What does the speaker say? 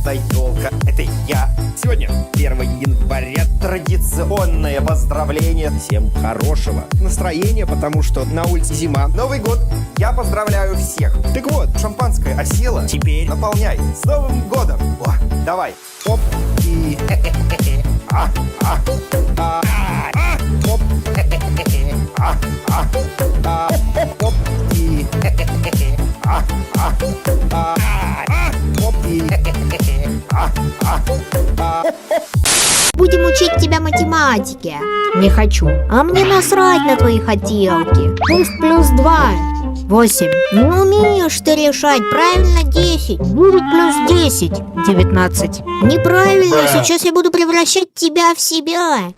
эта елка, это я. Сегодня 1 января, традиционное поздравление. Всем хорошего настроения, потому что на улице зима. Новый год, я поздравляю всех. Так вот, шампанское осело, теперь наполняй. С Новым годом. О, давай, оп, и оп, оп, и Будем учить тебя математике. Не хочу. А мне насрать на твои хотелки. Пусть +2 8. Не умеешь ты решать. Правильно 10. Будет +10 19. Неправильно. Сейчас я буду превращать тебя в себя.